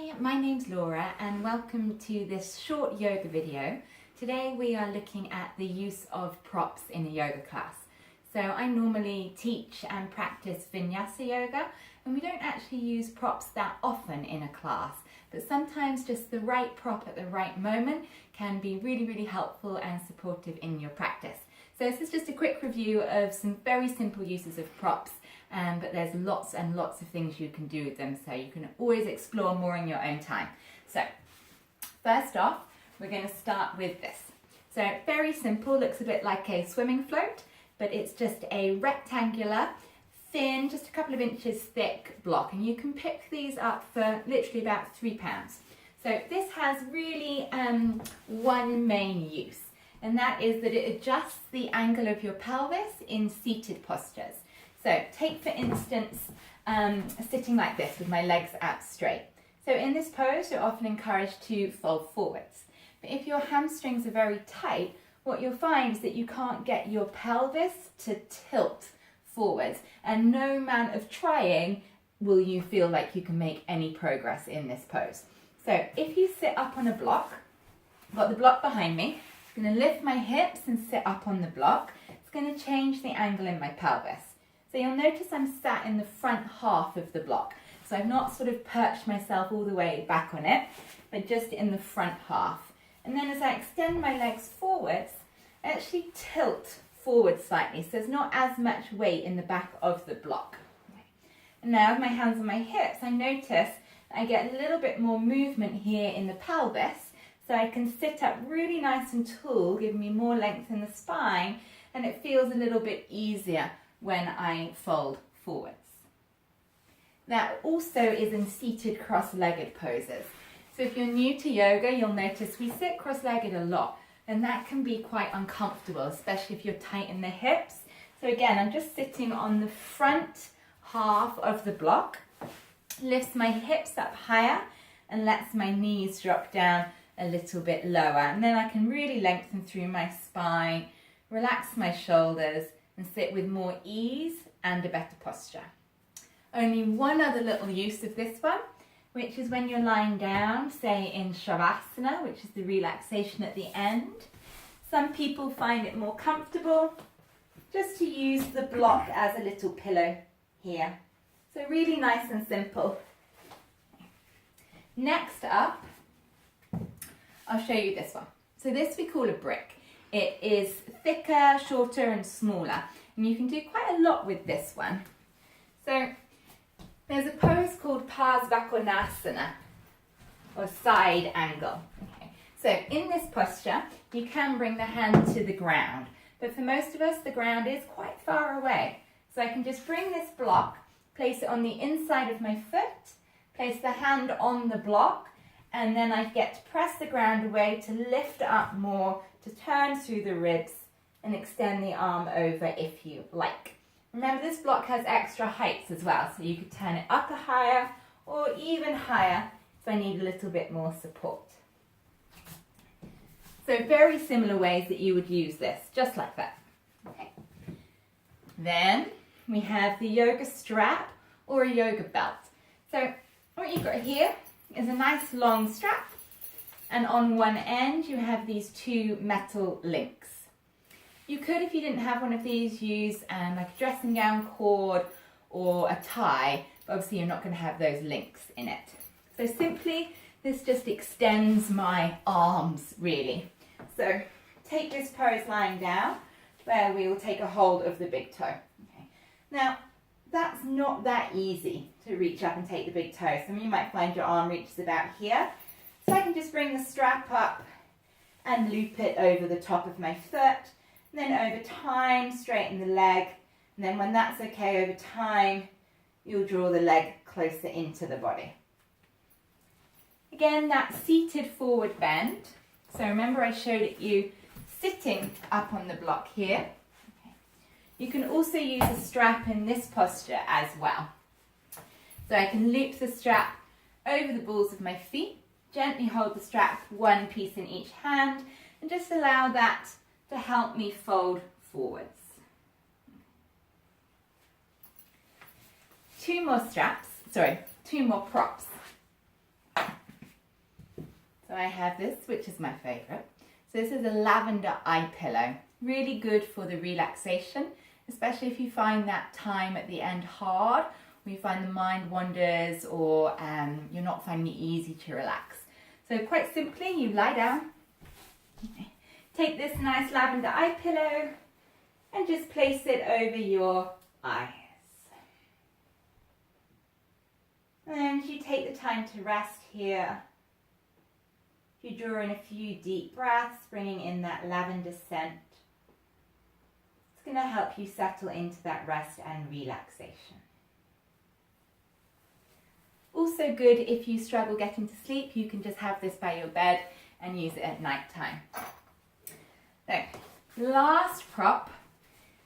Hi, my name's Laura and welcome to this short yoga video. Today we are looking at the use of props in a yoga class. So I normally teach and practice vinyasa yoga and we don't actually use props that often in a class, but sometimes just the right prop at the right moment can be really helpful and supportive in your practice. So this is just a quick review of some very simple uses of props. But there's lots and lots of things you can do with them, so you can always explore more in your own time. So first off, we're going to start with this. So very simple, looks a bit like a swimming float, but it's just a rectangular, thin, just a couple of inches thick block, and you can pick these up for literally about £3. So this has really one main use, and that is that it adjusts the angle of your pelvis in seated postures. So take for instance, sitting like this with my legs out straight. So in this pose, you're often encouraged to fold forwards. But if your hamstrings are very tight, what you'll find is that you can't get your pelvis to tilt forwards, and no amount of trying will you feel like you can make any progress in this pose. So if you sit up on a block, I've got the block behind me, I'm going to lift my hips and sit up on the block. It's going to change the angle in my pelvis. So you'll notice I'm sat in the front half of the block. So I've not sort of perched myself all the way back on it, but just in the front half. And then as I extend my legs forwards, I actually tilt forward slightly. So there's not as much weight in the back of the block. And now with my hands on my hips, I notice that I get a little bit more movement here in the pelvis. So I can sit up really nice and tall, giving me more length in the spine, and it feels a little bit easier when I fold forwards. That also is in seated cross-legged poses. So if you're new to yoga, you'll notice we sit cross-legged a lot, and that can be quite uncomfortable, especially if you're tight in the hips. So again, I'm just sitting on the front half of the block, lifts my hips up higher and lets my knees drop down a little bit lower. And then I can really lengthen through my spine, relax my shoulders, and sit with more ease and a better posture. Only one other little use of this one, which is when you're lying down, say in Shavasana, which is the relaxation at the end. Some people find it more comfortable just to use the block as a little pillow here. So really nice and simple. Next up, I'll show you this one. So this we call a brick. It is thicker, shorter and smaller, and you can do quite a lot with this one. So there's a pose called Parsvakonasana, or side angle. Okay. So in this posture, you can bring the hand to the ground, but for most of us, the ground is quite far away. So I can just bring this block, place it on the inside of my foot, place the hand on the block, and then I get to press the ground away to lift up more, to turn through the ribs and extend the arm over if you like. Remember, this block has extra heights as well, so you could turn it up higher or even higher if I need a little bit more support. So very similar ways that you would use this, just like that. Okay. Then we have the yoga strap or a yoga belt. So what you've got here is a nice long strap, and on one end you have these two metal links. You could, if you didn't have one of these, use like a dressing gown cord or a tie, but obviously you're not going to have those links in it. So simply, this just extends my arms really. So take this pose lying down, where we will take a hold of the big toe. Okay. Now, that's not that easy to reach up and take the big toe. Some of you might find your arm reaches about here. So I can just bring the strap up and loop it over the top of my foot. And then over time, straighten the leg. And then when that's okay, over time, you'll draw the leg closer into the body. Again, that seated forward bend. So remember I showed you sitting up on the block here. Okay. You can also use a strap in this posture as well. So I can loop the strap over the balls of my feet, gently hold the strap one piece in each hand, and just allow that to help me fold forwards. Two more props. So I have this, which is my favourite. So this is a lavender eye pillow. Really good for the relaxation, especially if you find that time at the end hard, or you find the mind wanders, or you're not finding it easy to relax. So quite simply, you lie down, take this nice lavender eye pillow, and just place it over your eyes. And you take the time to rest here. You draw in a few deep breaths, bringing in that lavender scent. It's going to help you settle into that rest and relaxation. Also good if you struggle getting to sleep, you can just have this by your bed and use it at night time. So, last prop,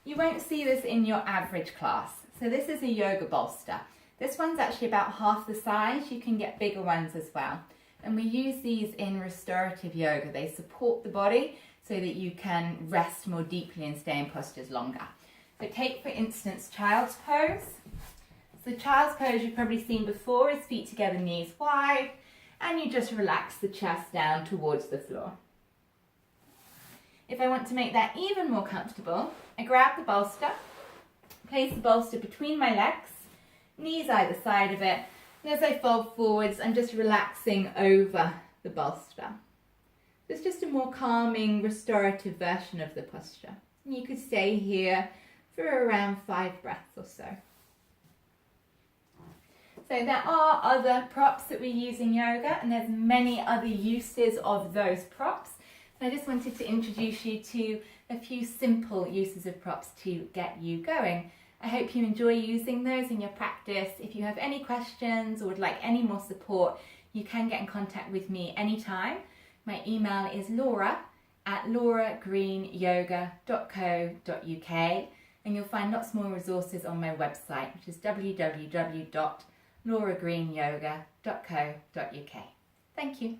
you won't see this in your average class. So this is a yoga bolster. This one's actually about half the size. You can get bigger ones as well. And we use these in restorative yoga. They support the body so that you can rest more deeply and stay in postures longer. So take, for instance, child's pose. So child's pose you've probably seen before is feet together, knees wide, and you just relax the chest down towards the floor. If I want to make that even more comfortable, I grab the bolster, place the bolster between my legs, knees either side of it, and as I fold forwards, I'm just relaxing over the bolster. It's just a more calming, restorative version of the posture. And you could stay here for around 5 breaths or so. So there are other props that we use in yoga, and there's many other uses of those props. And I just wanted to introduce you to a few simple uses of props to get you going. I hope you enjoy using those in your practice. If you have any questions or would like any more support, you can get in contact with me anytime. My email is laura@lauragreenyoga.co.uk, and you'll find lots more resources on my website, which is www.lauragreenyoga.co.uk. Thank you.